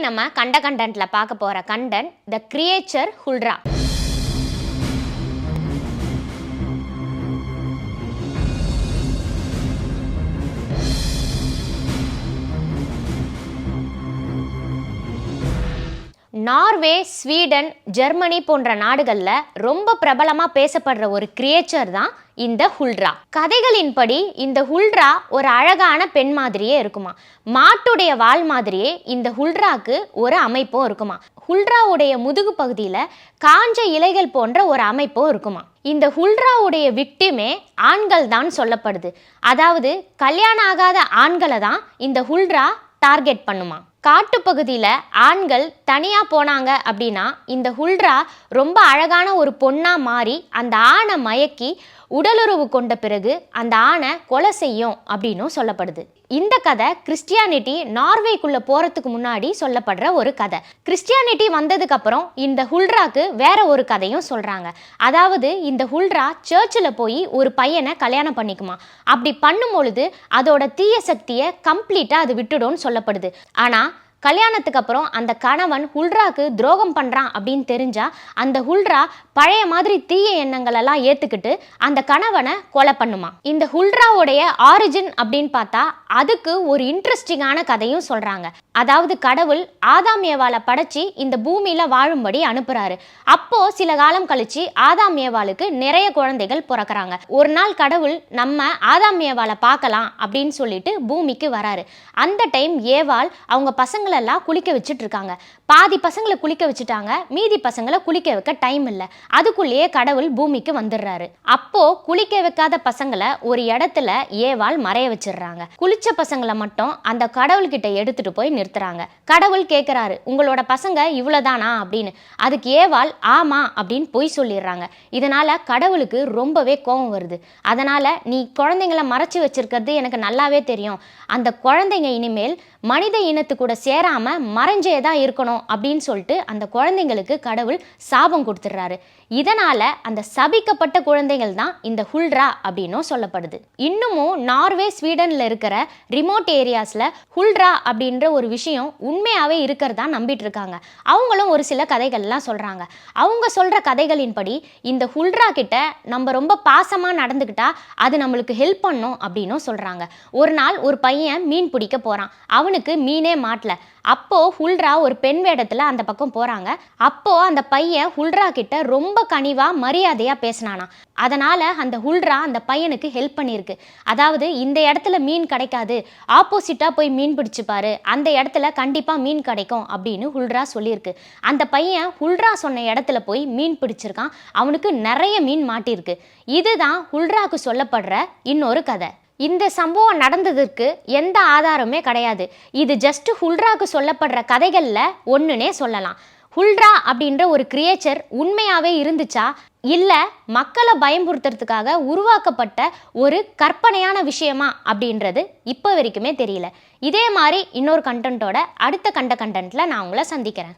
நம்ம கண்டென்ட்ல பார்க்க போற கண்டென்ட் த கிரியேச்சர் ஹுல்ரா. நார்வே, ஸ்வீடன், ஜெர்மனி போன்ற நாடுகளில் ரொம்ப பிரபலமாக பேசப்படுற ஒரு கிரியேச்சர் தான் இந்த ஹுல்ரா. கதைகளின்படி இந்த ஹுல்ரா ஒரு அழகான பெண் மாதிரியே இருக்குமா. மாட்டுடைய வால் மாதிரியே இந்த ஹுல்ராக்கு ஒரு அமைப்பும் இருக்குமா. ஹுல்ராவுடைய முதுகு பகுதியில் காஞ்ச இலைகள் போன்ற ஒரு அமைப்பும் இருக்குமா. இந்த ஹுல்ராவுடைய விக்டிமே ஆண்கள் தான் சொல்லப்படுது. அதாவது கல்யாணம் ஆகாத ஆண்களை தான் இந்த ஹுல்ரா டார்கெட் பண்ணுமா. காட்டுப்பகுதியில் ஆண்கள் தனியாக போனாங்க அப்படின்னா இந்த ஹுல்ரா ரொம்ப அழகான ஒரு பொண்ணாக மாறி அந்த ஆணை மயக்கி உடலுறவு கொண்ட பிறகு அந்த ஆணை கொலை செய்யும் அப்படின்னும் சொல்லப்படுது. இந்த கதை கிறிஸ்டியானிட்டி நார்வேக்குள்ளே போகிறதுக்கு முன்னாடி சொல்லப்படுற ஒரு கதை. கிறிஸ்டியானிட்டி வந்ததுக்கு அப்புறம் இந்த ஹுல்ராக்கு வேற ஒரு கதையும் சொல்கிறாங்க. அதாவது இந்த ஹுல்ரா சர்ச்சில் போய் ஒரு பையனை கல்யாணம் பண்ணிக்குமா. அப்படி பண்ணும் பொழுது அதோட தீய சக்தியை கம்ப்ளீட்டாக அது விட்டுடும்னு சொல்லப்படுது. ஆனால் கல்யாணத்துக்கு அப்புறம் அந்த கணவன் ஹுல்ராக்கு துரோகம் பண்ணுறான் அப்படின்னு தெரிஞ்சா அந்த ஹுல்ரா பழைய மாதிரி தீய எண்ணங்கள் எல்லாம் ஏற்றுக்கிட்டு அந்த கணவனை கொலை பண்ணுமா. இந்த ஹுல்ராவுடைய ஆரிஜின் அப்படின்னு பார்த்தா அதுக்கு ஒரு இன்ட்ரெஸ்டிங்கான கதையும் சொல்கிறாங்க. அதாவது கடவுள் ஆதாம் ஏவாளை படைச்சி இந்த பூமியில் வாழும்படி அனுப்புகிறாரு. அப்போது சில காலம் கழிச்சு ஆதாம் ஏவாளுக்கு நிறைய குழந்தைகள் பிறக்கிறாங்க. ஒரு நாள் கடவுள் நம்ம ஆதாம் ஏவாளை பார்க்கலாம் அப்படின்னு சொல்லிட்டு பூமிக்கு வராரு. அந்த டைம் ஏவாள் அவங்க பசங்களை எல்லாம் குளிக்க வச்சுட்டு இருக்காங்க. பாதி பசங்களை குளிக்க வச்சுட்டாங்க, மீதி பசங்களை குளிக்க வைக்க டைம் இல்லை. அதுக்குள்ளேயே கடவுள் பூமிக்கு வந்துடுறாரு. அப்போ குளிக்க வைக்காத பசங்களை ஒரு இடத்துல ஏவாள் மறைய வச்சிடுறாங்க. குளிச்ச பசங்களை மட்டும் அந்த கடவுள்கிட்ட எடுத்துட்டு போய் நிறுத்துறாங்க. கடவுள் கேட்கிறாரு, உங்களோட பசங்க இவ்வளவுதானா அப்படின்னு. அதுக்கு ஏவாள் ஆமா அப்படின்னு பொய் சொல்லிடுறாங்க. இதனால கடவுளுக்கு ரொம்பவே கோபம் வருது. அதனால நீ குழந்தைங்களை மறைச்சு வச்சிருக்கிறது எனக்கு நல்லாவே தெரியும். அந்த குழந்தைங்க இனிமேல் மனித இனத்து கூட சேராம மறைஞ்சே தான் இருக்கணும் அப்படின்னு சொல்லிட்டு அந்த குழந்தைங்களுக்கு கடவுள் சாபம் கொடுத்துடுறாரு. இதனால அந்த சபிக்கப்பட்ட குழந்தைகள் தான் இந்த ஹுல்ரா அப்படின்னும் சொல்லப்படுது. இன்னமும் நார்வே, ஸ்வீடன்ல இருக்கிற ரிமோட் ஏரியாஸ்ல ஹுல்ரா அப்படின்ற ஒரு விஷயம் உண்மையாவே இருக்கிறதா நம்பிட்டு இருக்காங்க. அவங்களும் ஒரு சில கதைகள்லாம் சொல்றாங்க. அவங்க சொல்ற கதைகளின்படி இந்த ஹுல்ரா கிட்ட நம்ம ரொம்ப பாசமா நடந்துக்கிட்டா அது நம்மளுக்கு ஹெல்ப் பண்ணும் அப்படின்னும் சொல்றாங்க. ஒரு நாள் ஒரு பையன் மீன் பிடிக்க போறான். அவனுக்கு மீனே மாட்டல. அப்போ ஹுல்ரா ஒரு பெண் வேடத்துல அந்த பக்கம் போறாங்க. அப்போ அந்த பையன் ஹுல்ரா கிட்ட ரொம்ப கனிவா மரியாதையா பேசினானா. அதனால அந்த ஹுல்ரா அந்த பையனுக்கு ஹெல்ப் பண்ணியிருக்கு. அதாவது இந்த இடத்துல மீன் கிடைக்காது, ஆப்போசிட்டா போய் மீன் பிடிச்சுப்பாரு, அந்த இடத்துல கண்டிப்பா மீன் கிடைக்கும் அப்படின்னு ஹுல்ரா சொல்லியிருக்கு. அந்த பையன் ஹுல்ரா சொன்ன இடத்துல போய் மீன் பிடிச்சிருக்கான். அவனுக்கு நிறைய மீன் மாட்டிருக்கு. இதுதான் ஹுல்ராக்கு சொல்லப்படுற இன்னொரு கதை. இந்த சம்பவம் நடந்ததற்கு எந்த ஆதாரமே கிடையாது. இது ஜஸ்ட் ஹுல்ராக்கு சொல்லப்படுற கதைகளில் ஒன்றுனே சொல்லலாம். ஹுல்ரா அப்படின்ற ஒரு கிரியேச்சர் உண்மையாகவே இருந்துச்சா இல்லை மக்களை பயமுறுத்துறதுக்காக உருவாக்கப்பட்ட ஒரு கற்பனையான விஷயமா அப்படின்றது இப்போ வரைக்குமே தெரியல. இதே மாதிரி இன்னொரு கண்டென்ட்டோட அடுத்த கண்டென்ட்டில் நான் உங்களை சந்திக்கிறேன்.